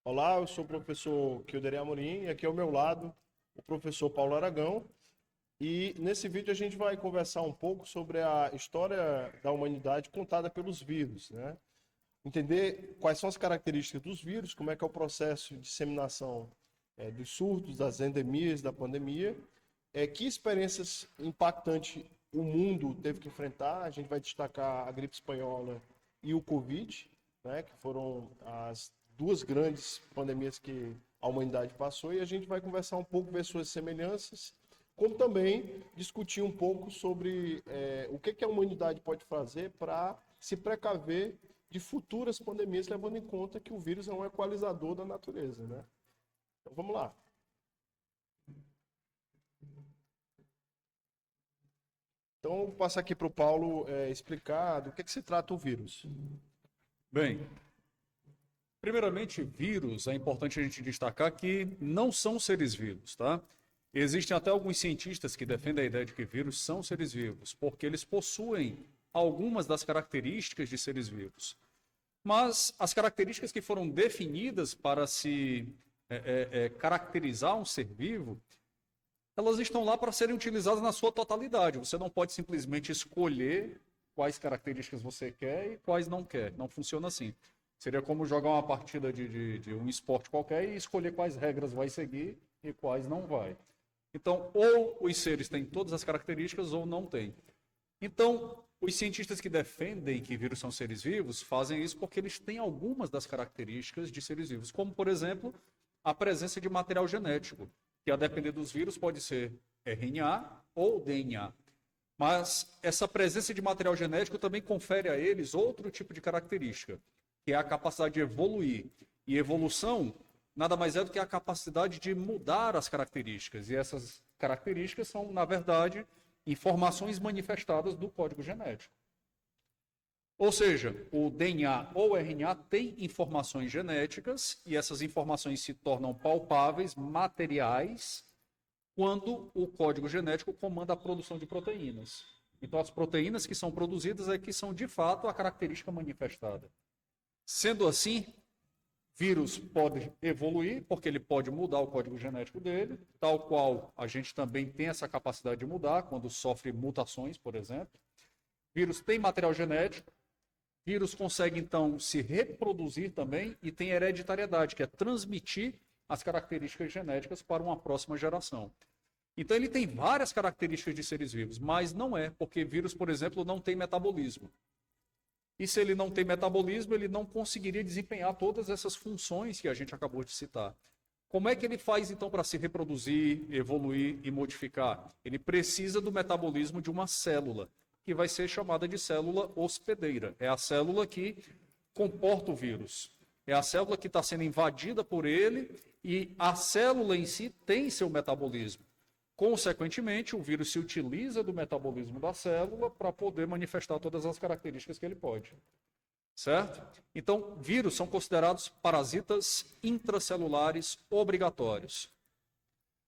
Olá, eu sou o professor Kilderê Amorim e aqui ao meu lado o professor Paulo Aragão. E nesse vídeo a gente vai conversar um pouco sobre a história da humanidade contada pelos vírus, né? Entender quais são as características dos vírus, como é que é o processo de disseminação dos surtos, das endemias, da pandemia, que experiências impactantes o mundo teve que enfrentar. A gente vai destacar a gripe espanhola e o Covid, né, que foram as duas grandes pandemias que a humanidade passou, e a gente vai conversar um pouco, ver suas semelhanças, como também discutir um pouco sobre o que a humanidade pode fazer para se precaver de futuras pandemias, levando em conta que o vírus é um equalizador da natureza, né? Então vamos lá. Então eu vou passar aqui para o Paulo explicar do que se trata o vírus. Bem, primeiramente, vírus, é importante a gente destacar que não são seres vivos, tá? Existem até alguns cientistas que defendem a ideia de que vírus são seres vivos, porque eles possuem algumas das características de seres vivos. Mas as características que foram definidas para se caracterizar um ser vivo, elas estão lá para serem utilizadas na sua totalidade. Você não pode simplesmente escolher quais características você quer e quais não quer. Não funciona assim. Seria como jogar uma partida de um esporte qualquer e escolher quais regras vai seguir e quais não vai. Então, ou os seres têm todas as características ou não têm. Então, os cientistas que defendem que vírus são seres vivos fazem isso porque eles têm algumas das características de seres vivos, como, por exemplo, a presença de material genético, que a depender dos vírus pode ser RNA ou DNA. Mas essa presença de material genético também confere a eles outro tipo de característica, que é a capacidade de evoluir. E evolução nada mais é do que a capacidade de mudar as características. E essas características são, na verdade, informações manifestadas do código genético. Ou seja, o DNA ou RNA tem informações genéticas e essas informações se tornam palpáveis, materiais, quando o código genético comanda a produção de proteínas. Então, as proteínas que são produzidas é que são, de fato, a característica manifestada. Sendo assim, vírus pode evoluir, porque ele pode mudar o código genético dele, tal qual a gente também tem essa capacidade de mudar quando sofre mutações, por exemplo. Vírus tem material genético, vírus consegue, então, se reproduzir também e tem hereditariedade, que é transmitir as características genéticas para uma próxima geração. Então, ele tem várias características de seres vivos, mas não é, porque vírus, por exemplo, não tem metabolismo. E se ele não tem metabolismo, ele não conseguiria desempenhar todas essas funções que a gente acabou de citar. Como é que ele faz, então, para se reproduzir, evoluir e modificar? Ele precisa do metabolismo de uma célula, que vai ser chamada de célula hospedeira. É a célula que comporta o vírus. É a célula que está sendo invadida por ele e a célula em si tem seu metabolismo. Consequentemente, o vírus se utiliza do metabolismo da célula para poder manifestar todas as características que ele pode. Certo? Então, vírus são considerados parasitas intracelulares obrigatórios.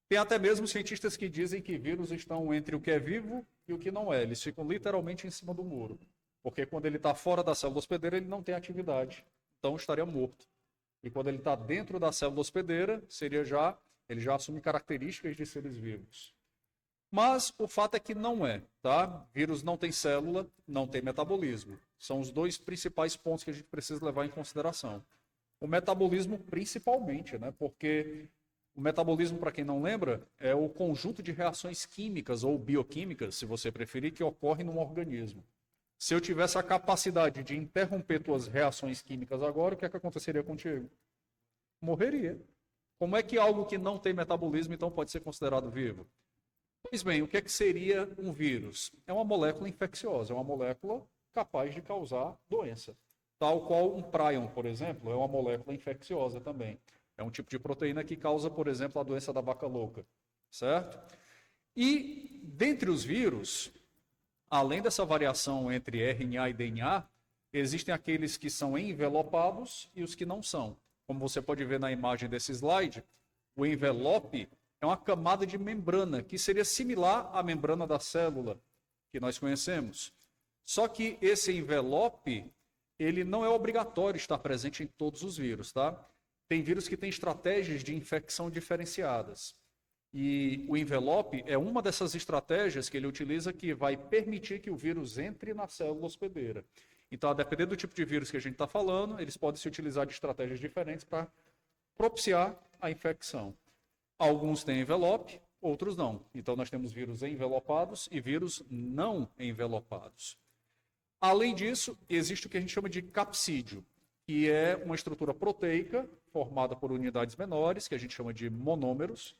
Tem até mesmo cientistas que dizem que vírus estão entre o que é vivo e o que não é. Eles ficam literalmente em cima do muro. Porque quando ele está fora da célula hospedeira, ele não tem atividade. Então estaria morto. E quando ele está dentro da célula hospedeira, ele já assume características de seres vivos. Mas o fato é que não é, tá? Vírus não tem célula, não tem metabolismo. São os dois principais pontos que a gente precisa levar em consideração. O metabolismo principalmente, né? Porque o metabolismo, para quem não lembra, é o conjunto de reações químicas ou bioquímicas, se você preferir, que ocorre num organismo. Se eu tivesse a capacidade de interromper tuas reações químicas agora, o que é que aconteceria contigo? Morreria. Como é que algo que não tem metabolismo, então, pode ser considerado vivo? Pois bem, o que é que seria um vírus? É uma molécula infecciosa, é uma molécula capaz de causar doença. Tal qual um prion, por exemplo, é uma molécula infecciosa também. É um tipo de proteína que causa, por exemplo, a doença da vaca louca, certo? E dentre os vírus, além dessa variação entre RNA e DNA, existem aqueles que são envelopados e os que não são. Como você pode ver na imagem desse slide, o envelope é uma camada de membrana, que seria similar à membrana da célula que nós conhecemos. Só que esse envelope, ele não é obrigatório estar presente em todos os vírus, tá? tem vírus que têm estratégias de infecção diferenciadas. E o envelope é uma dessas estratégias que ele utiliza que vai permitir que o vírus entre na célula hospedeira. Então, a depender do tipo de vírus que a gente está falando, eles podem se utilizar de estratégias diferentes para propiciar a infecção. Alguns têm envelope, outros não. Então, nós temos vírus envelopados e vírus não envelopados. Além disso, existe o que a gente chama de capsídio, que é uma estrutura proteica formada por unidades menores, que a gente chama de monômeros.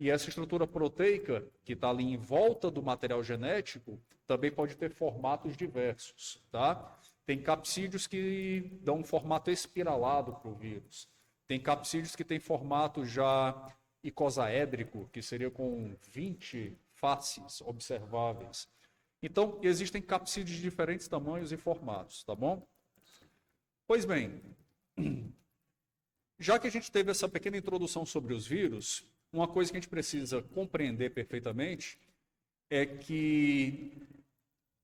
E essa estrutura proteica, que está ali em volta do material genético, também pode ter formatos diversos, tá? Tem capsídeos que dão um formato espiralado para o vírus. Tem capsídeos que têm formato já icosaédrico, que seria com 20 faces observáveis. Então, existem capsídeos de diferentes tamanhos e formatos, tá bom? Pois bem, já que a gente teve essa pequena introdução sobre os vírus, uma coisa que a gente precisa compreender perfeitamente é que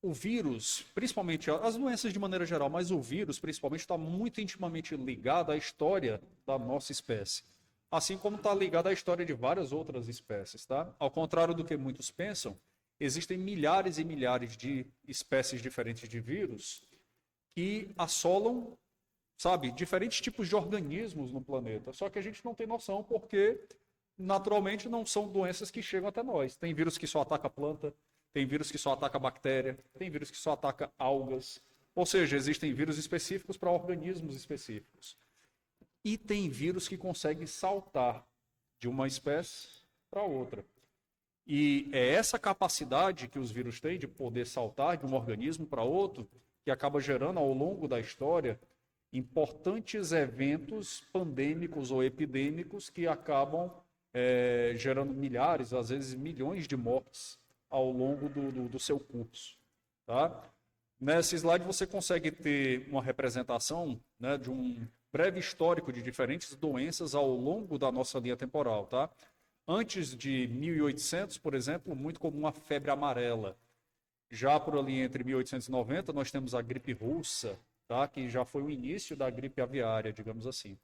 o vírus, principalmente as doenças de maneira geral, mas o vírus principalmente está muito intimamente ligado à história da nossa espécie, assim como está ligado à história de várias outras espécies, tá? Ao contrário do que muitos pensam, existem milhares e milhares de espécies diferentes de vírus que assolam, sabe, diferentes tipos de organismos no planeta, só que a gente não tem noção porque naturalmente não são doenças que chegam até nós. Tem vírus que só ataca planta, tem vírus que só ataca bactéria, tem vírus que só ataca algas. Ou seja, existem vírus específicos para organismos específicos. E tem vírus que conseguem saltar de uma espécie para outra. E é essa capacidade que os vírus têm de poder saltar de um organismo para outro que acaba gerando ao longo da história importantes eventos pandêmicos ou epidêmicos que acabam gerando milhares, às vezes milhões de mortes ao longo do seu curso. Tá? Nesse slide você consegue ter uma representação, né, de um breve histórico de diferentes doenças ao longo da nossa linha temporal. Tá? Antes de 1800, por exemplo, muito comum a febre amarela. Já por ali entre 1890, nós temos a gripe russa, tá? Que já foi o início da gripe aviária, digamos assim.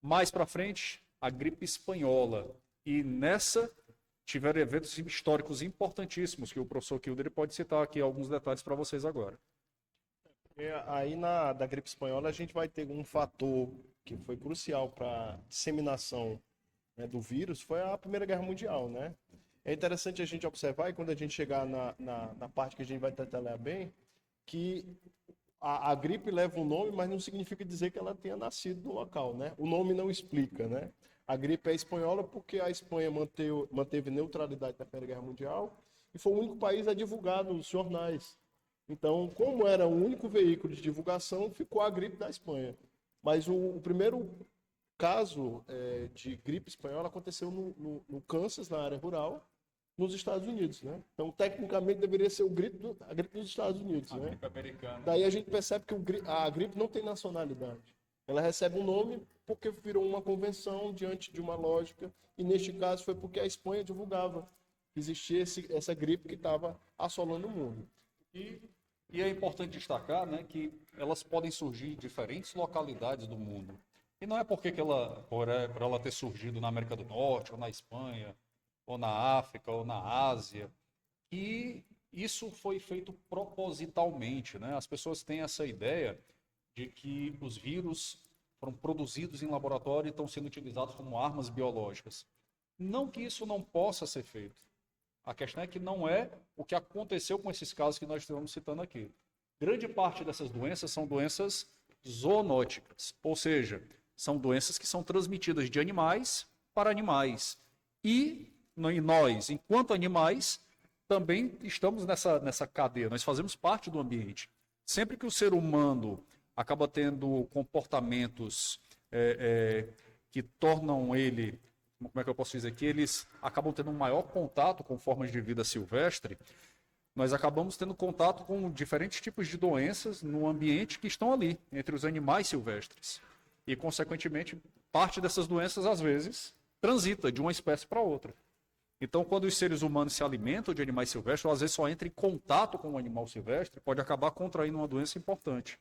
Mais para frente, a gripe espanhola. E nessa tiveram eventos históricos importantíssimos, que o professor Kilder pode citar aqui alguns detalhes para vocês agora. Aí da gripe espanhola a gente vai ter um fator que foi crucial para a disseminação, né, do vírus, foi a Primeira Guerra Mundial, né? É interessante a gente observar, e quando a gente chegar na parte que a gente vai detalhar bem, que a gripe leva um nome, mas não significa dizer que ela tenha nascido no local, né? O nome não explica, né? A gripe é espanhola porque a Espanha manteve neutralidade na Primeira Guerra Mundial e foi o único país a divulgar nos jornais. Então, como era o único veículo de divulgação, ficou a gripe da Espanha. Mas o primeiro caso de gripe espanhola aconteceu no Kansas, na área rural, nos Estados Unidos, né? Então, tecnicamente, deveria ser a gripe dos Estados Unidos, né? Gripe americana. Daí a gente percebe que a gripe não tem nacionalidade. Ela recebe um nome porque virou uma convenção diante de uma lógica, e neste caso foi porque a Espanha divulgava que existia essa gripe que estava assolando o mundo. E é importante destacar, né, que elas podem surgir em diferentes localidades do mundo. E não é porque por ela ter surgido na América do Norte, ou na Espanha, ou na África, ou na Ásia, que isso foi feito propositalmente, né? As pessoas têm essa ideia de que os vírus foram produzidos em laboratório e estão sendo utilizados como armas biológicas. Não que isso não possa ser feito. A questão é que não é o que aconteceu com esses casos que nós estamos citando aqui. Grande parte dessas doenças são doenças zoonóticas, ou seja, são doenças que são transmitidas de animais para animais. E nós, enquanto animais, também estamos nessa cadeia, nós fazemos parte do ambiente. Sempre que o ser humano acaba tendo comportamentos que tornam ele, como é que eu posso dizer, que eles acabam tendo um maior contato com formas de vida silvestre, nós acabamos tendo contato com diferentes tipos de doenças no ambiente que estão ali, entre os animais silvestres. E, consequentemente, parte dessas doenças, às vezes, transita de uma espécie para outra. Então, quando os seres humanos se alimentam de animais silvestres, ou às vezes só entra em contato com um animal silvestre, pode acabar contraindo uma doença importante.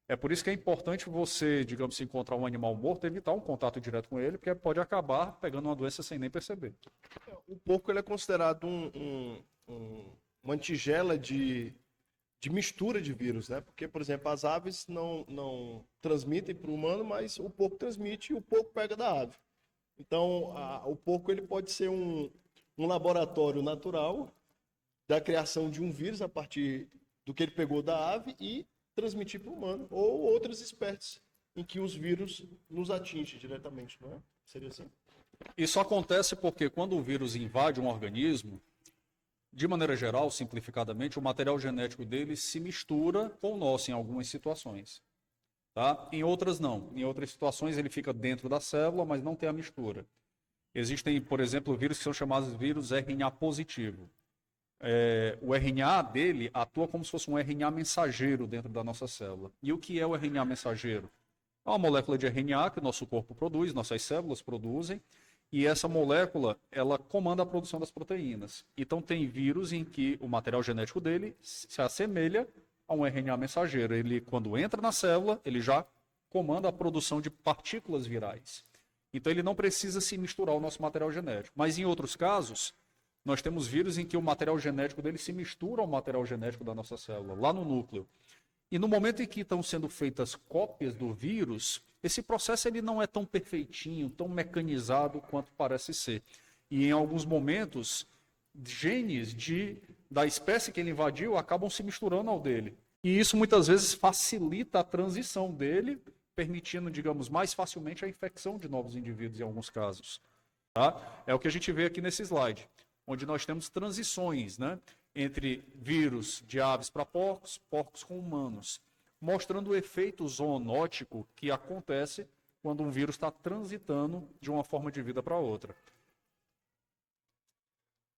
É por isso que é importante você, digamos, se encontrar um animal morto, evitar um contato direto com ele, porque pode acabar pegando uma doença sem nem perceber. O porco ele é considerado uma tigela de mistura de vírus, né? Porque, por exemplo, as aves não transmitem para o humano, mas o porco transmite e o porco pega da ave. Então, o porco ele pode ser um laboratório natural da criação de um vírus a partir do que ele pegou da ave e transmitir para o humano, ou outras espécies em que os vírus nos atingem diretamente, não é? Seria assim? Isso acontece porque quando o vírus invade um organismo, de maneira geral, simplificadamente, o material genético dele se mistura com o nosso em algumas situações. Tá? Em outras, não. Em outras situações, ele fica dentro da célula, mas não tem a mistura. Existem, por exemplo, vírus que são chamados vírus RNA positivo. O RNA dele atua como se fosse um RNA mensageiro dentro da nossa célula. E o que é o RNA mensageiro? É uma molécula de RNA que o nosso corpo produz, nossas células produzem, e essa molécula, ela comanda a produção das proteínas. Então, tem vírus em que o material genético dele se assemelha a um RNA mensageiro. Ele, quando entra na célula, ele já comanda a produção de partículas virais. Então, ele não precisa se misturar ao nosso material genético. Mas, em outros casos, nós temos vírus em que o material genético dele se mistura ao material genético da nossa célula, lá no núcleo. E no momento em que estão sendo feitas cópias do vírus, esse processo ele não é tão perfeitinho, tão mecanizado quanto parece ser. E em alguns momentos, genes da espécie que ele invadiu acabam se misturando ao dele. E isso muitas vezes facilita a transição dele, permitindo, digamos, mais facilmente a infecção de novos indivíduos em alguns casos. Tá? É o que a gente vê aqui nesse slide, onde nós temos transições, né, entre vírus de aves para porcos, porcos com humanos, mostrando o efeito zoonótico que acontece quando um vírus está transitando de uma forma de vida para outra.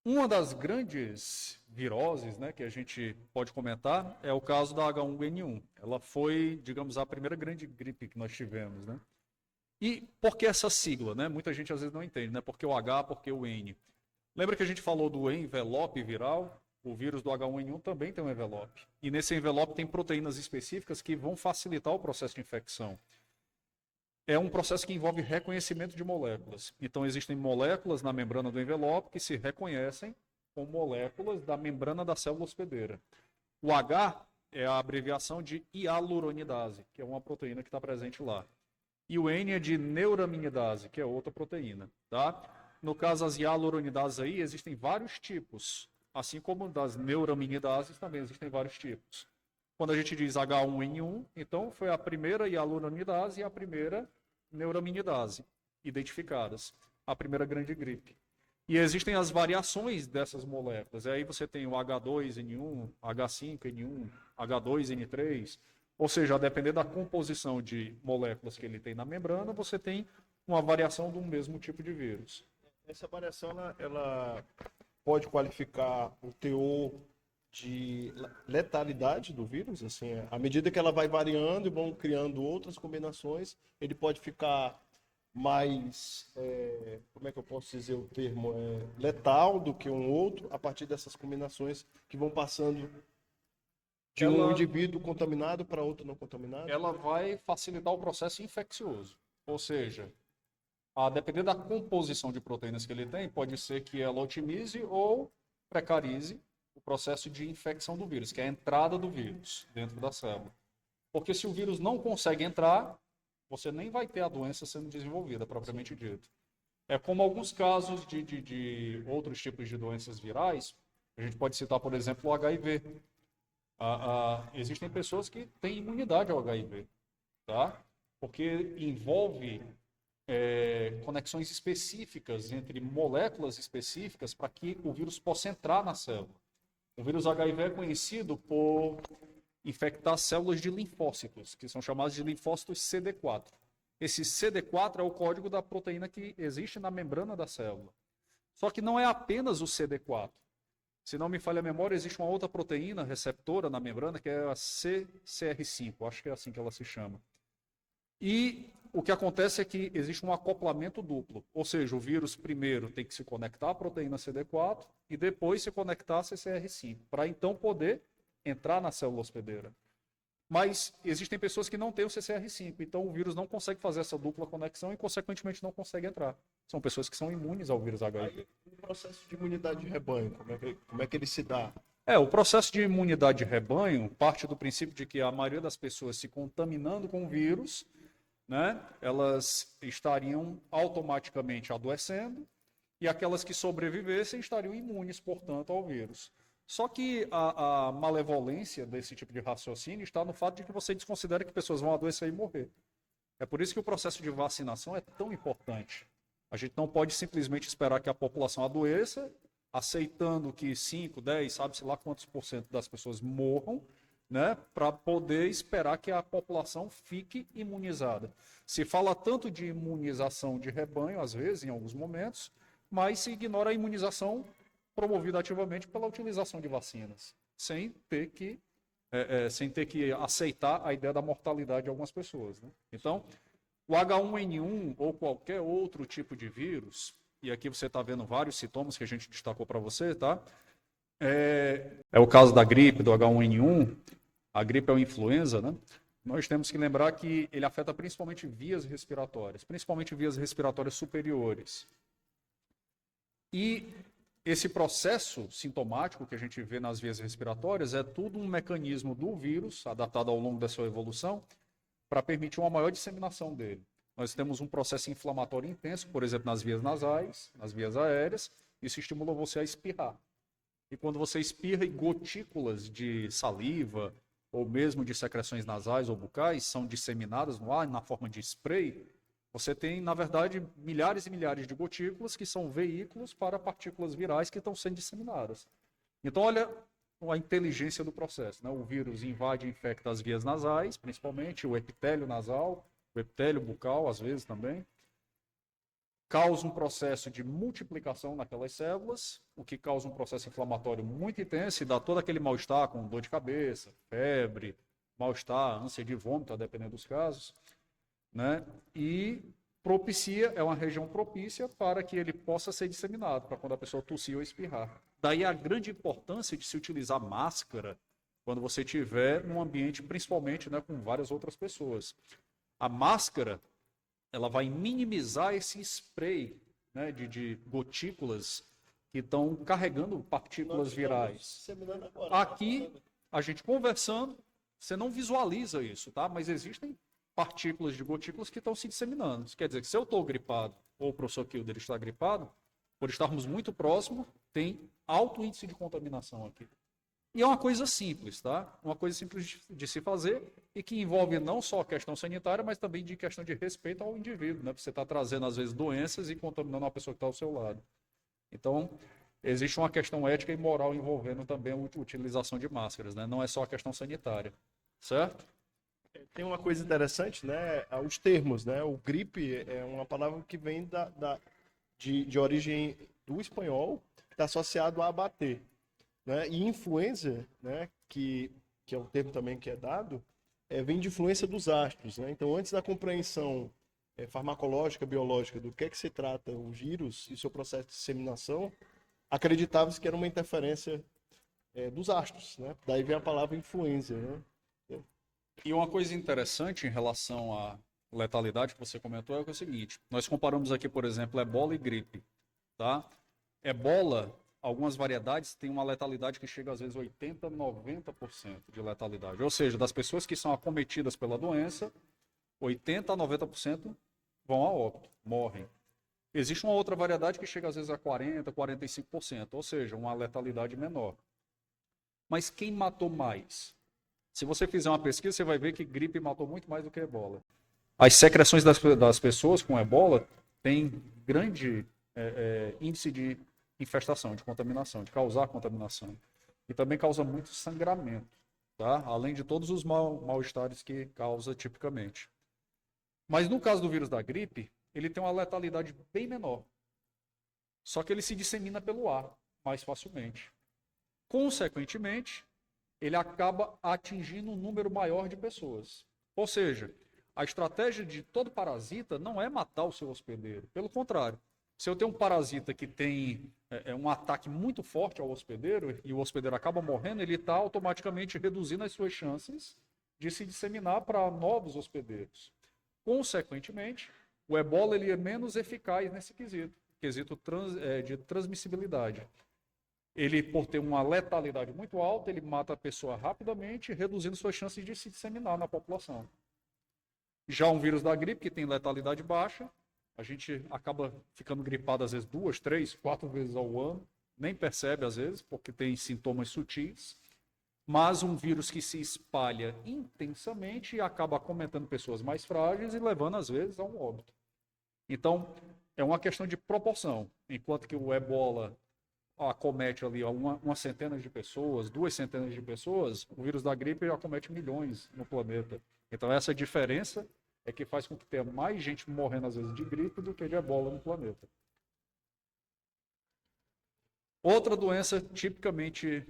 Uma das grandes viroses, né, que a gente pode comentar é o caso da H1N1. Ela foi, digamos, a primeira grande gripe que nós tivemos, né? E por que essa sigla, né? Muita gente às vezes não entende, né? Por que o H, por que o N? Lembra que a gente falou do envelope viral? O vírus do H1N1 também tem um envelope. E nesse envelope tem proteínas específicas que vão facilitar o processo de infecção. É um processo que envolve reconhecimento de moléculas. Então, existem moléculas na membrana do envelope que se reconhecem com moléculas da membrana da célula hospedeira. O H é a abreviação de hialuronidase, que é uma proteína que está presente lá. E o N é de neuraminidase, que é outra proteína. Tá? No caso, as hialuronidases aí, existem vários tipos. Assim como das neuraminidases, também existem vários tipos. Quando a gente diz H1N1, então foi a primeira hialuronidase e a primeira neuraminidase identificadas. A primeira grande gripe. E existem as variações dessas moléculas. Aí você tem o H2N1, H5N1, H2N3. Ou seja, a depender da composição de moléculas que ele tem na membrana, você tem uma variação do mesmo tipo de vírus. Essa variação, ela pode qualificar o teor de letalidade do vírus, assim, à medida que ela vai variando e vão criando outras combinações, ele pode ficar mais, como é que eu posso dizer o termo, letal do que um outro, a partir dessas combinações que vão passando de um indivíduo contaminado para outro não contaminado? Ela vai facilitar o processo infeccioso, ou seja, a depender da composição de proteínas que ele tem, pode ser que ela otimize ou precarize o processo de infecção do vírus, que é a entrada do vírus dentro da célula. Porque se o vírus não consegue entrar, você nem vai ter a doença sendo desenvolvida, propriamente dito. É como alguns casos de outros tipos de doenças virais, a gente pode citar, por exemplo, o HIV. Existem pessoas que têm imunidade ao HIV, tá? Porque envolve conexões específicas entre moléculas específicas para que o vírus possa entrar na célula. O vírus HIV é conhecido por infectar células de linfócitos, que são chamados de linfócitos CD4. Esse CD4 é o código da proteína que existe na membrana da célula. Só que não é apenas o CD4. Se não me falha a memória, existe uma outra proteína receptora na membrana, que é a CCR5, acho que é assim que ela se chama. E o que acontece é que existe um acoplamento duplo, ou seja, o vírus primeiro tem que se conectar à proteína CD4 e depois se conectar à CCR5, para então poder entrar na célula hospedeira. Mas existem pessoas que não têm o CCR5, então o vírus não consegue fazer essa dupla conexão e, consequentemente, não consegue entrar. São pessoas que são imunes ao vírus HIV. Aí, o processo de imunidade de rebanho, como é que ele se dá? O processo de imunidade de rebanho parte do princípio de que a maioria das pessoas se contaminando com o vírus, né, elas estariam automaticamente adoecendo e aquelas que sobrevivessem estariam imunes, portanto, ao vírus. Só que a malevolência desse tipo de raciocínio está no fato de que você desconsidera que pessoas vão adoecer e morrer. É por isso que o processo de vacinação é tão importante. A gente não pode simplesmente esperar que a população adoeça, aceitando que 5, 10, sabe-se lá quantos por cento das pessoas morram, né, para poder esperar que a população fique imunizada. Se fala tanto de imunização de rebanho, às vezes, em alguns momentos, mas se ignora a imunização promovida ativamente pela utilização de vacinas, sem ter que aceitar a ideia da mortalidade de algumas pessoas, né? Então, o H1N1 ou qualquer outro tipo de vírus, e aqui você está vendo vários sintomas que a gente destacou para você, tá? É o caso da gripe, do H1N1, a gripe é uma influenza, né? Nós temos que lembrar que ele afeta principalmente vias respiratórias superiores. E esse processo sintomático que a gente vê nas vias respiratórias é tudo um mecanismo do vírus, adaptado ao longo da sua evolução, para permitir uma maior disseminação dele. Nós temos um processo inflamatório intenso, por exemplo, nas vias nasais, nas vias aéreas, isso estimula você a espirrar. E quando você espirra e gotículas de saliva, ou mesmo de secreções nasais ou bucais, são disseminadas no ar na forma de spray, você tem, na verdade, milhares e milhares de gotículas que são veículos para partículas virais que estão sendo disseminadas. Então, olha a inteligência do processo, né? O vírus invade e infecta as vias nasais, principalmente o epitélio nasal, o epitélio bucal, às vezes também. Causa um processo de multiplicação naquelas células, o que causa um processo inflamatório muito intenso e dá todo aquele mal-estar com dor de cabeça, febre, mal-estar, ânsia de vômito, dependendo dos casos, né? E propicia, é uma região propícia para que ele possa ser disseminado, para quando a pessoa tossir ou espirrar. Daí a grande importância de se utilizar máscara quando você estiver num ambiente, principalmente, né, com várias outras pessoas. A máscara, ela vai minimizar esse spray, né, de gotículas que estão carregando partículas virais. Aqui, a gente conversando, você não visualiza isso, tá? Mas existem partículas de gotículas que estão se disseminando. Isso quer dizer que se eu estou gripado, ou o professor Kilder está gripado, por estarmos muito próximos, tem alto índice de contaminação aqui. E é uma coisa simples, tá? Uma coisa simples de se fazer e que envolve não só a questão sanitária, mas também de questão de respeito ao indivíduo, né? Porque você está trazendo, às vezes, doenças e contaminando uma pessoa que está ao seu lado. Então, existe uma questão ética e moral envolvendo também a utilização de máscaras, né? Não é só a questão sanitária, certo? Tem uma coisa interessante, né? Os termos, né? O gripe é uma palavra que vem de origem do espanhol, que está associado a abater, né? E influenza, né? Que é um termo também que é dado, vem de influência dos astros, né? Então, antes da compreensão farmacológica, biológica do que é que se trata o vírus e seu processo de disseminação, acreditava-se que era uma interferência dos astros, né? Daí vem a palavra influenza, né? E uma coisa interessante em relação à letalidade que você comentou é o seguinte: nós comparamos aqui, por exemplo, ebola e gripe, tá? Ebola, algumas variedades têm uma letalidade que chega às vezes 80%, 90% de letalidade. Ou seja, das pessoas que são acometidas pela doença, 80% a 90% vão a óbito, morrem. Existe uma outra variedade que chega às vezes a 40%, 45%, ou seja, uma letalidade menor. Mas quem matou mais? Se você fizer uma pesquisa, você vai ver que gripe matou muito mais do que ebola. As secreções das pessoas com ebola têm grande índice de infestação, de contaminação, de causar contaminação. E também causa muito sangramento, tá? Além de todos os mal-estares que causa tipicamente. Mas no caso do vírus da gripe, ele tem uma letalidade bem menor. Só que ele se dissemina pelo ar mais facilmente. Consequentemente, ele acaba atingindo um número maior de pessoas. Ou seja, a estratégia de todo parasita não é matar o seu hospedeiro. Pelo contrário, se eu tenho um parasita que tem um ataque muito forte ao hospedeiro e o hospedeiro acaba morrendo, ele está automaticamente reduzindo as suas chances de se disseminar para novos hospedeiros. Consequentemente, o ebola ele é menos eficaz nesse quesito de transmissibilidade. Ele, por ter uma letalidade muito alta, ele mata a pessoa rapidamente, reduzindo suas chances de se disseminar na população. Já um vírus da gripe, que tem letalidade baixa, a gente acaba ficando gripado às vezes 2, 3, 4 vezes ao ano, nem percebe às vezes, porque tem sintomas sutis, mas um vírus que se espalha intensamente e acaba acometendo pessoas mais frágeis e levando às vezes a um óbito. Então, é uma questão de proporção. Enquanto que o ebola acomete ali uma centena de pessoas, 2 centenas de pessoas, o vírus da gripe acomete milhões no planeta. Então, essa diferença é que faz com que tenha mais gente morrendo, às vezes, de gripe do que de ebola no planeta. Outra doença tipicamente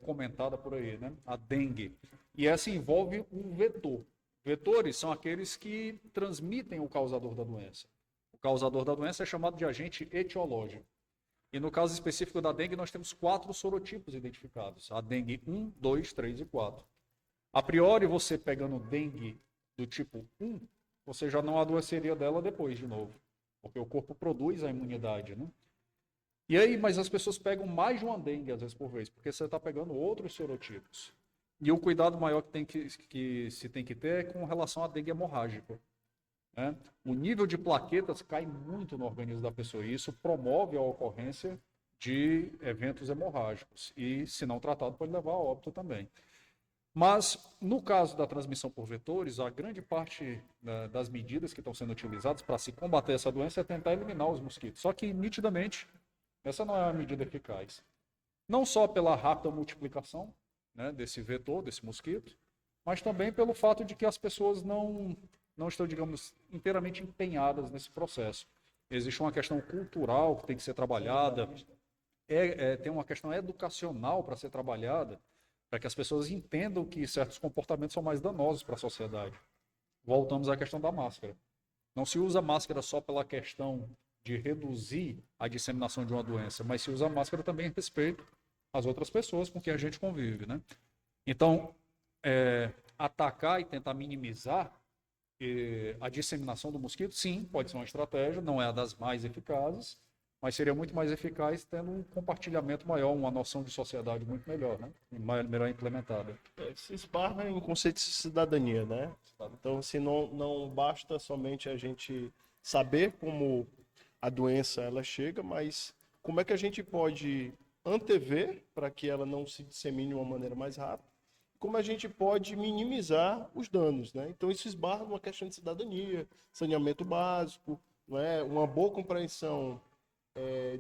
comentada por aí, né? A dengue. E essa envolve um vetor. Vetores são aqueles que transmitem o causador da doença. O causador da doença é chamado de agente etiológico. E no caso específico da dengue, nós temos 4 sorotipos identificados. A dengue 1, 2, 3 e 4. A priori, você pegando dengue do tipo 1, você já não adoeceria dela depois de novo. Porque o corpo produz a imunidade, né? E aí, mas as pessoas pegam mais de uma dengue, às vezes, por vez, porque você está pegando outros sorotipos. E o cuidado maior que se tem que ter é com relação à dengue hemorrágica. Né? O nível de plaquetas cai muito no organismo da pessoa e isso promove a ocorrência de eventos hemorrágicos e, se não tratado, pode levar a óbito também. Mas, no caso da transmissão por vetores, a grande parte das medidas que estão sendo utilizadas para se combater essa doença é tentar eliminar os mosquitos. Só que, nitidamente, essa não é a medida eficaz. Não só pela rápida multiplicação, né, desse vetor, desse mosquito, mas também pelo fato de que as pessoas não estão, digamos, inteiramente empenhadas nesse processo. Existe uma questão cultural que tem que ser trabalhada, tem uma questão educacional para ser trabalhada, para que as pessoas entendam que certos comportamentos são mais danosos para a sociedade. Voltamos à questão da máscara. Não se usa máscara só pela questão de reduzir a disseminação de uma doença, mas se usa máscara também em respeito às outras pessoas com quem a gente convive, né? Então, atacar e tentar minimizar a disseminação do mosquito, sim, pode ser uma estratégia, não é a das mais eficazes, mas seria muito mais eficaz tendo um compartilhamento maior, uma noção de sociedade muito melhor, né? Melhor implementada. Se esbarra em conceitos de cidadania, né? Então, assim, não basta somente a gente saber como a doença ela chega, mas como é que a gente pode antever para que ela não se dissemine de uma maneira mais rápida, como a gente pode minimizar os danos, né? Então isso esbarra numa questão de cidadania, saneamento básico, não é? Uma boa compreensão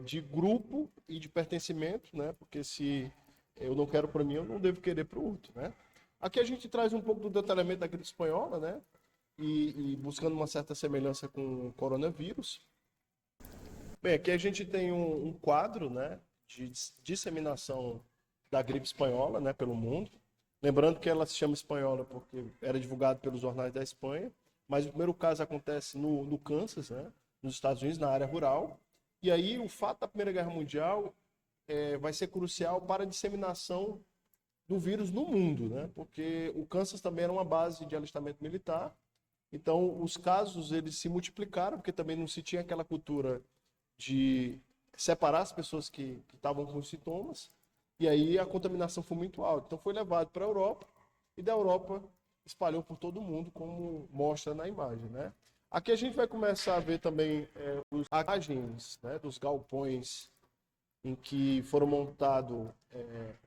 de grupo e de pertencimento, né? Porque se eu não quero para mim, eu não devo querer para o outro, né? Aqui a gente traz um pouco do detalhamento da gripe espanhola, né? E buscando uma certa semelhança com o coronavírus. Bem, aqui a gente tem um quadro, né, de disseminação da gripe espanhola, né, pelo mundo. Lembrando que ela se chama espanhola porque era divulgado pelos jornais da Espanha, mas o primeiro caso acontece no Kansas, né, nos Estados Unidos, na área rural. E aí o fato da Primeira Guerra Mundial vai ser crucial para a disseminação do vírus no mundo, né, porque o Kansas também era uma base de alistamento militar. Então os casos eles se multiplicaram porque também não se tinha aquela cultura de separar as pessoas que estavam com sintomas, e aí a contaminação foi muito alta. Então foi levado para a Europa, e da Europa espalhou por todo o mundo, como mostra na imagem, né? Aqui a gente vai começar a ver também as imagens, né, dos galpões em que foram montadas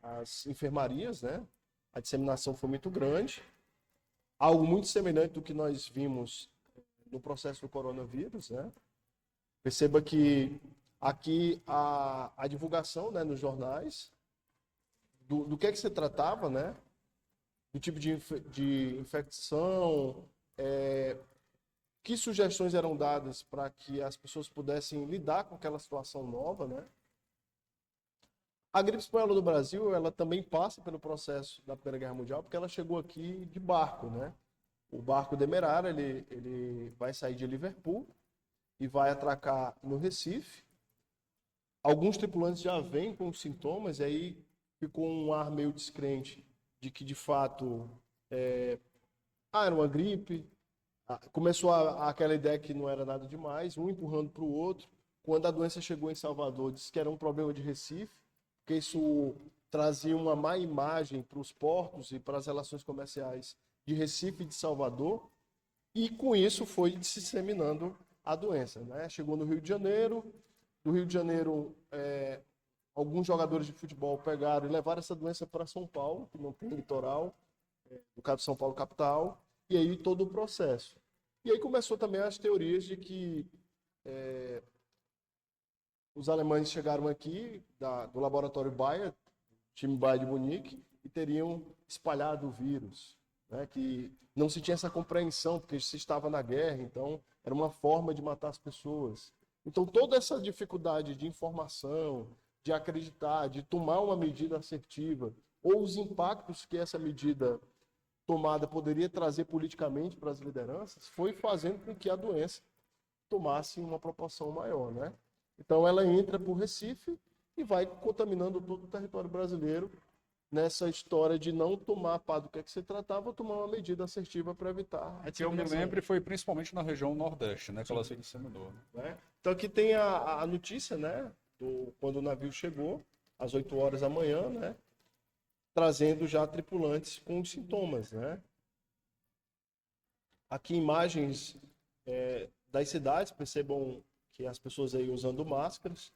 as enfermarias, né? A disseminação foi muito grande, algo muito semelhante do que nós vimos no processo do coronavírus, né? Perceba que aqui a divulgação, né, nos jornais do que se tratava, né, do tipo de infecção, que sugestões eram dadas para que as pessoas pudessem lidar com aquela situação nova, né. A gripe espanhola do Brasil, ela também passa pelo processo da Primeira Guerra Mundial, porque ela chegou aqui de barco, né. O barco Demerara, ele vai sair de Liverpool e vai atracar no Recife. Alguns tripulantes já vêm com os sintomas, e aí ficou um ar meio descrente de que, de fato, era uma gripe. Começou aquela ideia que não era nada demais, um empurrando para o outro. Quando a doença chegou em Salvador, disse que era um problema de Recife, porque isso trazia uma má imagem para os portos e para as relações comerciais de Recife e de Salvador. E com isso foi disseminando a doença, né? Chegou no Rio de Janeiro. Do Rio de Janeiro, alguns jogadores de futebol pegaram e levaram essa doença para São Paulo, que não tem litoral, no caso de São Paulo capital, e aí todo o processo. E aí começou também as teorias de que os alemães chegaram aqui, do laboratório Bayer, time Bayer de Munique, e teriam espalhado o vírus, né? Que não se tinha essa compreensão, porque se estava na guerra, então era uma forma de matar as pessoas. Então toda essa dificuldade de informação, de acreditar, de tomar uma medida assertiva, ou os impactos que essa medida tomada poderia trazer politicamente para as lideranças, foi fazendo com que a doença tomasse uma proporção maior, né? Então ela entra por Recife e vai contaminando todo o território brasileiro nessa história de não tomar pá do que é que se tratava, ou tomar uma medida assertiva para evitar a Que eu me lembro foi principalmente na região Nordeste, né, que ela se disseminou. né? Então aqui tem a notícia, né, quando o navio chegou, às 8 horas da manhã, né, trazendo já tripulantes com os sintomas, né? Aqui imagens das cidades, percebam que as pessoas aí usando máscaras,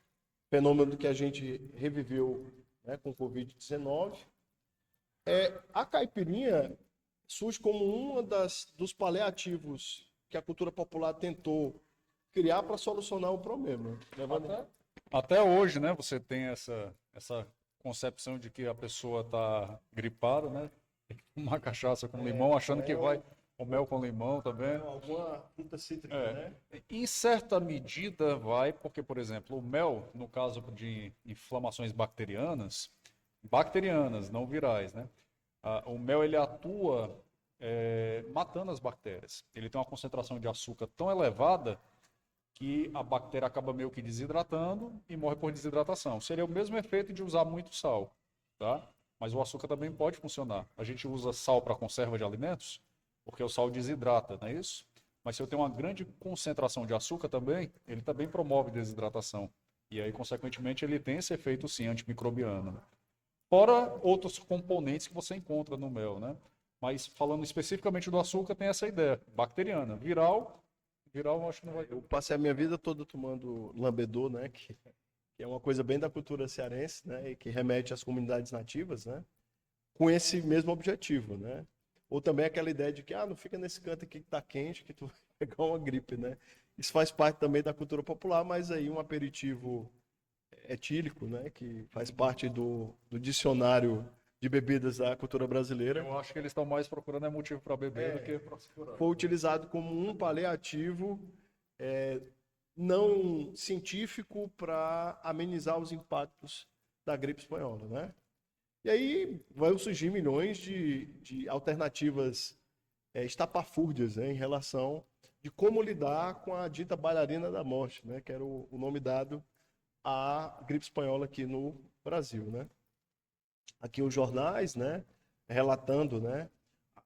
fenômeno que a gente reviveu, né, com o Covid-19. A caipirinha surge como dos paliativos que a cultura popular tentou criar para solucionar o problema. Até hoje, né, você tem essa concepção de que a pessoa está gripada, né? Uma cachaça com limão, achando que vai. O mel com limão também. Alguma fruta cítrica, né? Em certa medida vai, porque, por exemplo, o mel, no caso de inflamações bacterianas, não virais, né? O mel, ele atua matando as bactérias. Ele tem uma concentração de açúcar tão elevada que a bactéria acaba meio que desidratando e morre por desidratação. Seria o mesmo efeito de usar muito sal, tá? Mas o açúcar também pode funcionar. A gente usa sal para conserva de alimentos, porque o sal desidrata, não é isso? Mas se eu tenho uma grande concentração de açúcar também, ele também promove desidratação. E aí, consequentemente, ele tem esse efeito, sim, antimicrobiano. Fora outros componentes que você encontra no mel, né? Mas falando especificamente do açúcar, tem essa ideia. Bacteriana. Viral, eu acho que não vai ter. Eu passei a minha vida toda tomando lambedor, né? Que é uma coisa bem da cultura cearense, né? E que remete às comunidades nativas, né? Com esse mesmo objetivo, né? Ou também aquela ideia de que, não fica nesse canto aqui que tá quente, que tu vai pegar uma gripe, né? Isso faz parte também da cultura popular, mas aí um aperitivo etílico, né? Que faz parte do dicionário de bebidas da cultura brasileira. Eu acho que eles estão mais procurando motivo para beber do que para se curar. Foi utilizado como um paliativo não científico para amenizar os impactos da gripe espanhola, né? E aí vão surgir milhões de alternativas estapafúrdias, né, em relação de como lidar com a dita bailarina da morte, né, que era o nome dado à gripe espanhola aqui no Brasil, né? Aqui os jornais, né, relatando, né,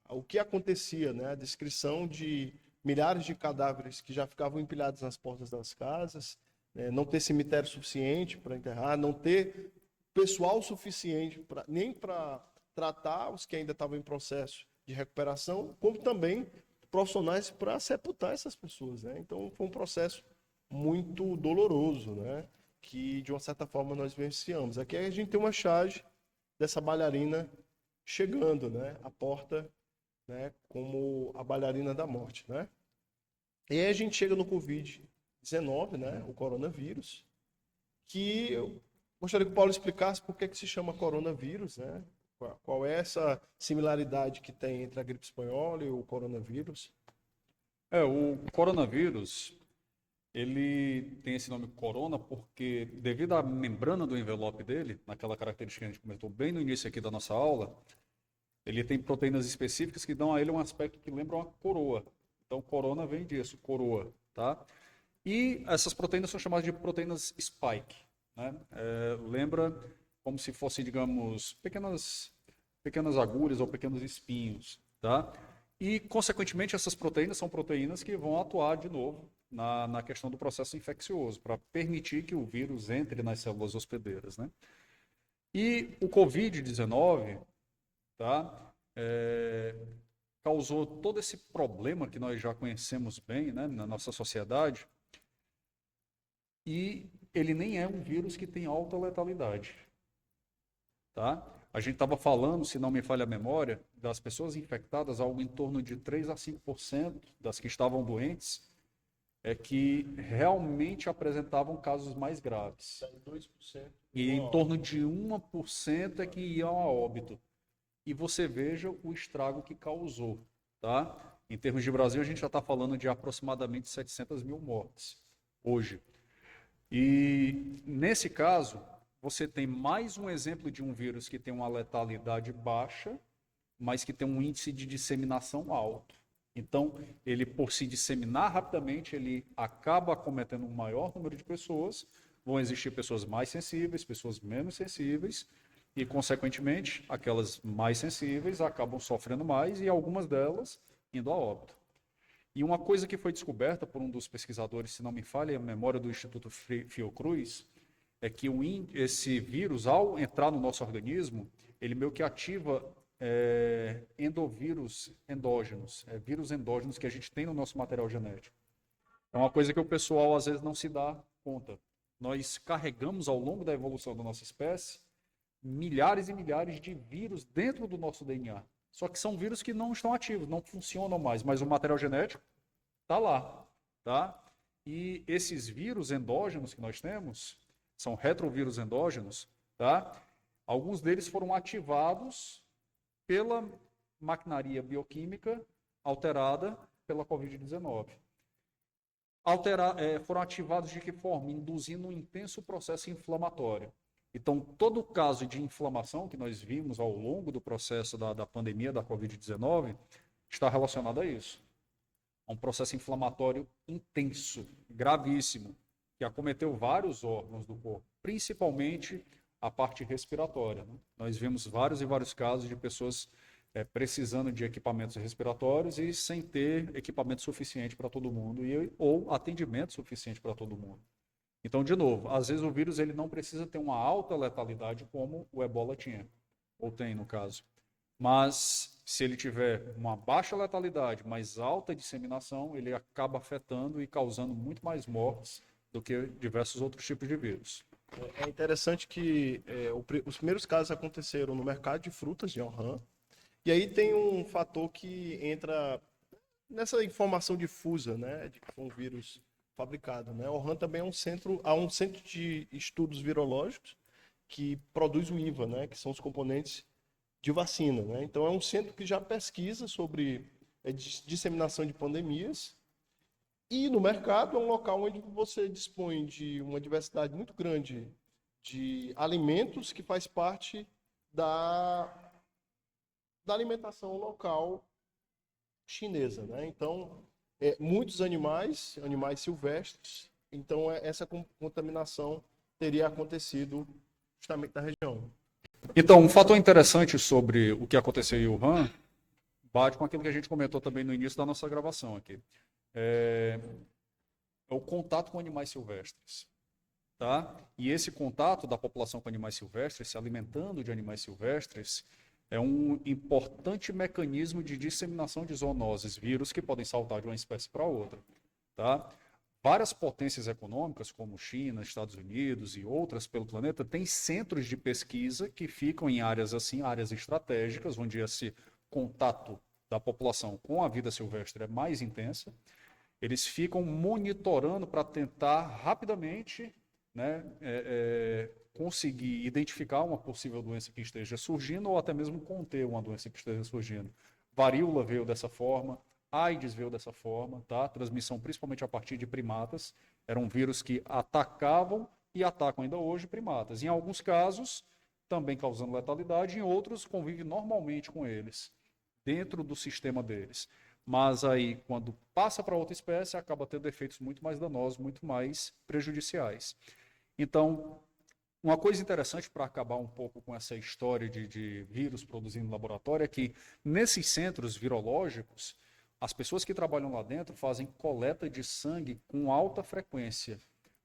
o que acontecia, né, a descrição de milhares de cadáveres que já ficavam empilhados nas portas das casas, né, não ter cemitério suficiente para enterrar, não ter pessoal suficiente nem para tratar os que ainda estavam em processo de recuperação, como também profissionais para sepultar essas pessoas, né? Então foi um processo muito doloroso, né? Que de uma certa forma nós vivenciamos. Aqui a gente tem uma charge dessa bailarina chegando, né? À porta, né? Como a bailarina da morte, né? E aí a gente chega no Covid-19, né? O coronavírus, que eu gostaria que o Paulo explicasse por que se chama coronavírus, né? Qual é essa similaridade que tem entre a gripe espanhola e o coronavírus? O coronavírus, ele tem esse nome corona porque, devido à membrana do envelope dele, naquela característica que a gente comentou bem no início aqui da nossa aula, ele tem proteínas específicas que dão a ele um aspecto que lembra uma coroa. Então, corona vem disso, coroa, tá? E essas proteínas são chamadas de proteínas spike, né? Lembra como se fossem, digamos, pequenas agulhas ou pequenos espinhos, tá? E, consequentemente, essas proteínas são proteínas que vão atuar de novo na questão do processo infeccioso, para permitir que o vírus entre nas células hospedeiras, né? E o Covid-19, tá? Causou todo esse problema que nós já conhecemos bem, né, na nossa sociedade, e ele nem é um vírus que tem alta letalidade. Tá? A gente estava falando, se não me falha a memória, das pessoas infectadas, algo em torno de 3 a 5% das que estavam doentes, que realmente apresentavam casos mais graves. 2%. E em torno de 1% é que iam a óbito. E você veja o estrago que causou. Tá? Em termos de Brasil, a gente já está falando de aproximadamente 700 mil mortes hoje. E, nesse caso, você tem mais um exemplo de um vírus que tem uma letalidade baixa, mas que tem um índice de disseminação alto. Então, ele, por se disseminar rapidamente, ele acaba acometendo um maior número de pessoas. Vão existir pessoas mais sensíveis, pessoas menos sensíveis, e, consequentemente, aquelas mais sensíveis acabam sofrendo mais e algumas delas indo a óbito. E uma coisa que foi descoberta por um dos pesquisadores, se não me falha a memória, do Instituto Fiocruz, é que esse vírus, ao entrar no nosso organismo, ele meio que ativa endovírus endógenos, vírus endógenos que a gente tem no nosso material genético. É uma coisa que o pessoal às vezes não se dá conta. Nós carregamos ao longo da evolução da nossa espécie milhares e milhares de vírus dentro do nosso DNA. Só que são vírus que não estão ativos, não funcionam mais, mas o material genético está lá, tá? E esses vírus endógenos que nós temos, são retrovírus endógenos, tá? Alguns deles foram ativados pela maquinaria bioquímica alterada pela Covid-19. Foram ativados de que forma? Induzindo um intenso processo inflamatório. Então, todo caso de inflamação que nós vimos ao longo do processo da pandemia da Covid-19 está relacionado a isso. A um processo inflamatório intenso, gravíssimo, que acometeu vários órgãos do corpo, principalmente a parte respiratória, né? Nós vimos vários e vários casos de pessoas precisando de equipamentos respiratórios e sem ter equipamento suficiente para todo mundo, ou atendimento suficiente para todo mundo. Então, de novo, às vezes o vírus ele não precisa ter uma alta letalidade como o Ebola tinha, ou tem no caso. Mas, se ele tiver uma baixa letalidade, mas alta disseminação, ele acaba afetando e causando muito mais mortes do que diversos outros tipos de vírus. É interessante que os primeiros casos aconteceram no mercado de frutas de Wuhan, e aí tem um fator que entra nessa informação difusa, né, de que foi um vírus fabricado, né? Wuhan também há um centro de estudos virológicos que produz o IVA, né, que são os componentes de vacina, né? Então é um centro que já pesquisa sobre disseminação de pandemias, e no mercado é um local onde você dispõe de uma diversidade muito grande de alimentos que faz parte da alimentação local chinesa, né? Então, muitos animais silvestres, então essa contaminação teria acontecido justamente na região. Então, um fator interessante sobre o que aconteceu em Wuhan bate com aquilo que a gente comentou também no início da nossa gravação aqui. É o contato com animais silvestres. Tá? E esse contato da população com animais silvestres, se alimentando de animais silvestres, é um importante mecanismo de disseminação de zoonoses, vírus que podem saltar de uma espécie para outra. Tá? Várias potências econômicas, como China, Estados Unidos e outras pelo planeta, têm centros de pesquisa que ficam em áreas assim, áreas estratégicas, onde esse contato da população com a vida silvestre é mais intensa. Eles ficam monitorando para tentar rapidamente, né, conseguir identificar uma possível doença que esteja surgindo ou até mesmo conter uma doença que esteja surgindo. Varíola veio dessa forma, AIDS veio dessa forma, tá? Transmissão principalmente a partir de primatas. Eram vírus que atacavam e atacam ainda hoje primatas. Em alguns casos, também causando letalidade, em outros convive normalmente com eles, dentro do sistema deles. Mas aí, quando passa para outra espécie, acaba tendo efeitos muito mais danosos, muito mais prejudiciais. Então, uma coisa interessante para acabar um pouco com essa história de vírus produzindo no laboratório é que, nesses centros virológicos, as pessoas que trabalham lá dentro fazem coleta de sangue com alta frequência,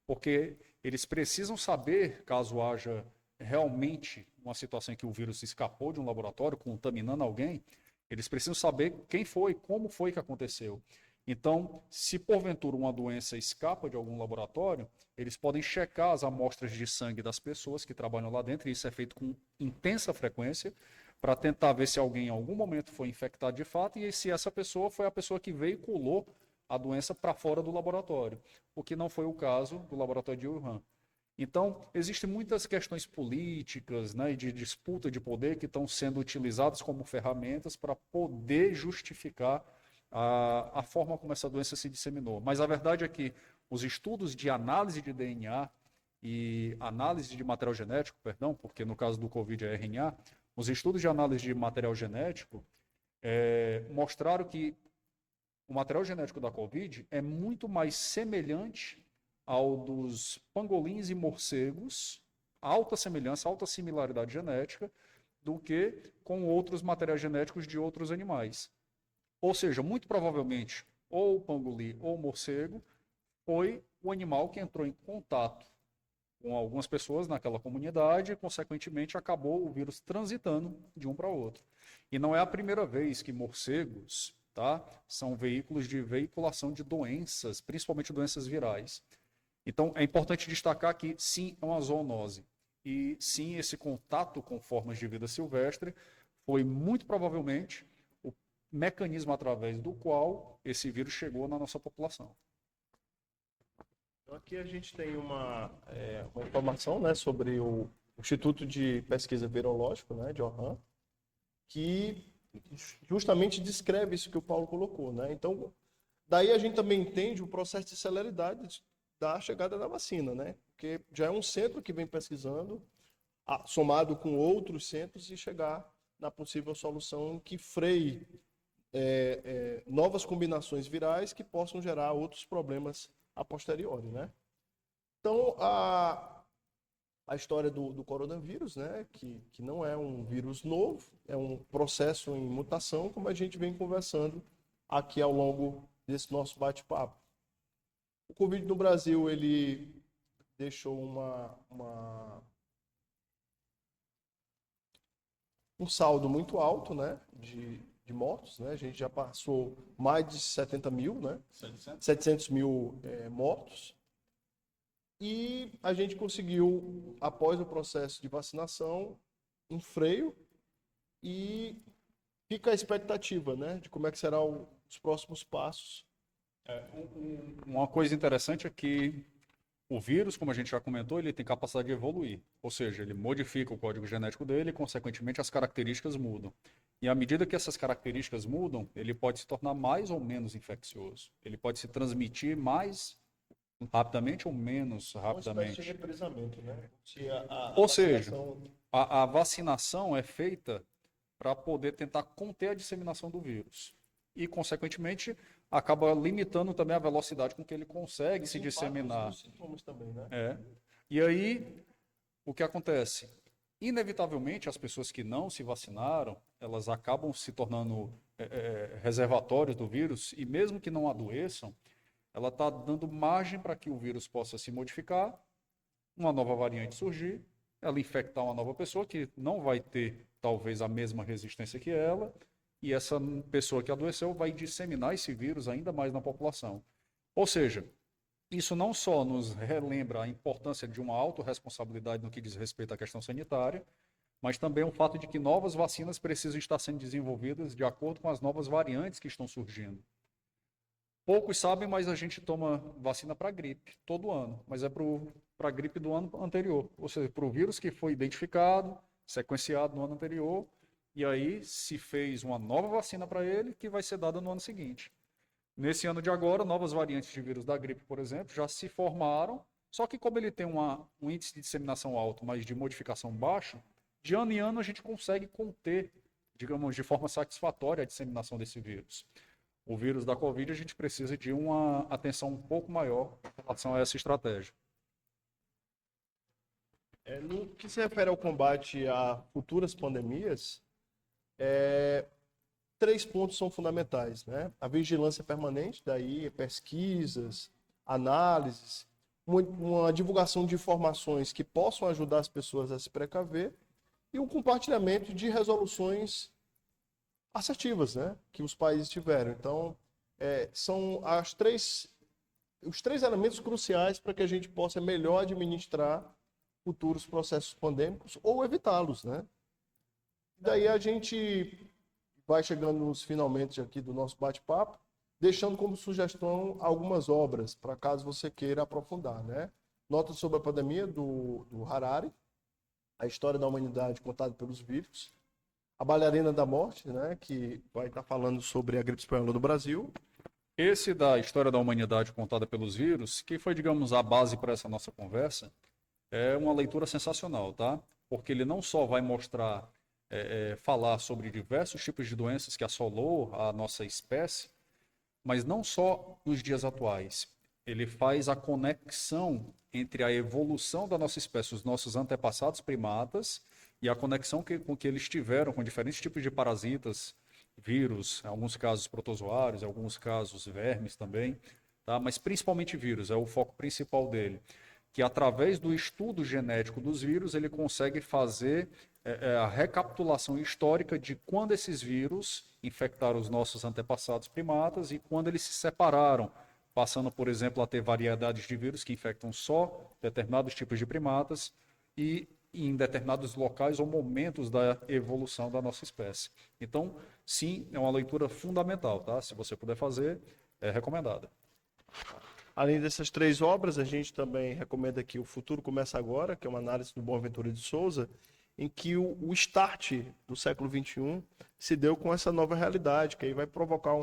porque eles precisam saber, caso haja realmente uma situação em que o vírus escapou de um laboratório, contaminando alguém, eles precisam saber quem foi, como foi que aconteceu. Então, se porventura uma doença escapa de algum laboratório, eles podem checar as amostras de sangue das pessoas que trabalham lá dentro, e isso é feito com intensa frequência, para tentar ver se alguém em algum momento foi infectado de fato e se essa pessoa foi a pessoa que veiculou a doença para fora do laboratório, o que não foi o caso do laboratório de Wuhan. Então, existem muitas questões políticas, né, e de disputa de poder que estão sendo utilizadas como ferramentas para poder justificar a forma como essa doença se disseminou. Mas a verdade é que os estudos de análise de DNA e análise de material genético, perdão, porque no caso do Covid é RNA, os estudos de análise de material genético mostraram que o material genético da Covid é muito mais semelhante ao dos pangolins e morcegos, alta semelhança, alta similaridade genética, do que com outros materiais genéticos de outros animais. Ou seja, muito provavelmente, ou o pangolim ou o morcego foi o animal que entrou em contato com algumas pessoas naquela comunidade e, consequentemente, acabou o vírus transitando de um para o outro. E não é a primeira vez que morcegos, tá, são veículos de veiculação de doenças, principalmente doenças virais. Então, é importante destacar que, sim, é uma zoonose. E, sim, esse contato com formas de vida silvestre foi, muito provavelmente, o mecanismo através do qual esse vírus chegou na nossa população. Então, aqui a gente tem uma informação, né, sobre o Instituto de Pesquisa Virológico, né, de Wuhan, que justamente descreve isso que o Paulo colocou, né? Então, daí a gente também entende o processo de celeridade da chegada da vacina, né? Porque já é um centro que vem pesquisando, somado com outros centros, e chegar na possível solução que freie novas combinações virais que possam gerar outros problemas a posteriori, né? Então, a história do coronavírus, né, que não é um vírus novo, é um processo em mutação, como a gente vem conversando aqui ao longo desse nosso bate-papo. O Covid no Brasil, ele deixou um saldo muito alto, né, de mortos, né? A gente já passou mais de 70 mil, né? 700 mil mortos. E a gente conseguiu, após o processo de vacinação, um freio, e fica a expectativa, né, de como é que serão os próximos passos. Uma coisa interessante é que o vírus, como a gente já comentou, ele tem capacidade de evoluir. Ou seja, ele modifica o código genético dele e, consequentemente, as características mudam. E à medida que essas características mudam, ele pode se tornar mais ou menos infeccioso. Ele pode se transmitir mais rapidamente ou menos rapidamente. Uma espécie de represamento, né? Ou seja, a vacinação é feita para poder tentar conter a disseminação do vírus. E, consequentemente, acaba limitando também a velocidade com que ele consegue se disseminar. Os sintomas também, né? E aí, o que acontece? Inevitavelmente, as pessoas que não se vacinaram, elas acabam se tornando reservatórios do vírus, e mesmo que não adoeçam, ela está dando margem para que o vírus possa se modificar, uma nova variante surgir, ela infectar uma nova pessoa que não vai ter, talvez, a mesma resistência que ela, e essa pessoa que adoeceu vai disseminar esse vírus ainda mais na população. Ou seja, isso não só nos relembra a importância de uma autorresponsabilidade no que diz respeito à questão sanitária, mas também o fato de que novas vacinas precisam estar sendo desenvolvidas de acordo com as novas variantes que estão surgindo. Poucos sabem, mas a gente toma vacina para gripe todo ano, mas é para a gripe do ano anterior, ou seja, para o vírus que foi identificado, sequenciado no ano anterior, e aí se fez uma nova vacina para ele que vai ser dada no ano seguinte. Nesse ano de agora, novas variantes de vírus da gripe, por exemplo, já se formaram, só que como ele tem um índice de disseminação alto, mas de modificação baixo, de ano em ano a gente consegue conter, digamos, de forma satisfatória a disseminação desse vírus. O vírus da Covid, a gente precisa de uma atenção um pouco maior em relação a essa estratégia. No que se refere ao combate a futuras pandemias, 3 pontos são fundamentais, né? A vigilância permanente, daí pesquisas, análises, uma divulgação de informações que possam ajudar as pessoas a se precaver e um compartilhamento de resoluções assertivas, né? Que os países tiveram. Então, são os três elementos cruciais para que a gente possa melhor administrar futuros processos pandêmicos ou evitá-los, né? Daí a gente vai chegando nos finalmente aqui do nosso bate-papo, deixando como sugestão algumas obras, para caso você queira aprofundar, né? Nota sobre a pandemia, do Harari, a história da humanidade contada pelos vírus, a bailarina da morte, né? Que vai estar falando sobre a gripe espanhola no Brasil. Esse da história da humanidade contada pelos vírus, que foi, digamos, a base para essa nossa conversa, é uma leitura sensacional, tá? Porque ele não só vai mostrar, falar sobre diversos tipos de doenças que assolou a nossa espécie, mas não só nos dias atuais. Ele faz a conexão entre a evolução da nossa espécie, os nossos antepassados primatas, e a conexão com que eles tiveram com diferentes tipos de parasitas, vírus, em alguns casos protozoários, em alguns casos vermes também, tá? Mas principalmente vírus, é o foco principal dele. Que através do estudo genético dos vírus, ele consegue fazer a recapitulação histórica de quando esses vírus infectaram os nossos antepassados primatas e quando eles se separaram, passando, por exemplo, a ter variedades de vírus que infectam só determinados tipos de primatas e em determinados locais ou momentos da evolução da nossa espécie. Então, sim, é uma leitura fundamental, tá? Se você puder fazer, é recomendada. Além dessas 3 obras, a gente também recomenda aqui O Futuro Começa Agora, que é uma análise do Boaventura de Souza, em que o start do século XXI se deu com essa nova realidade, que aí vai provocar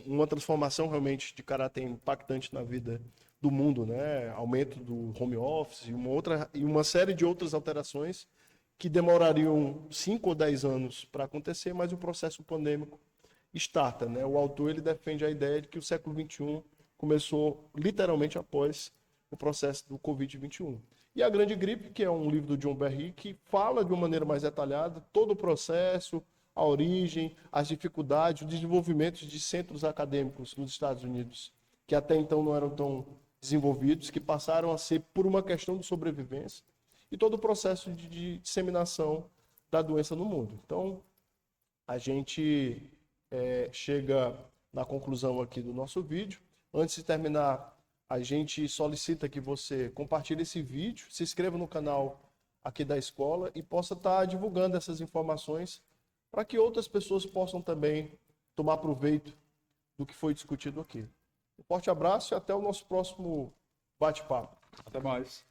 uma transformação realmente de caráter impactante na vida do mundo, né? Aumento do home office e uma série de outras alterações que demorariam 5 ou 10 anos para acontecer, mas o processo pandêmico starta, né? O autor ele defende a ideia de que o século XXI começou literalmente após o processo do Covid-21. E A Grande Gripe, que é um livro do John Berry, que fala de uma maneira mais detalhada todo o processo, a origem, as dificuldades, o desenvolvimento de centros acadêmicos nos Estados Unidos, que até então não eram tão desenvolvidos, que passaram a ser por uma questão de sobrevivência, e todo o processo de disseminação da doença no mundo. Então, a gente chega na conclusão aqui do nosso vídeo. Antes de terminar, a gente solicita que você compartilhe esse vídeo, se inscreva no canal aqui da escola e possa estar divulgando essas informações para que outras pessoas possam também tomar proveito do que foi discutido aqui. Um forte abraço e até o nosso próximo bate-papo. Até mais.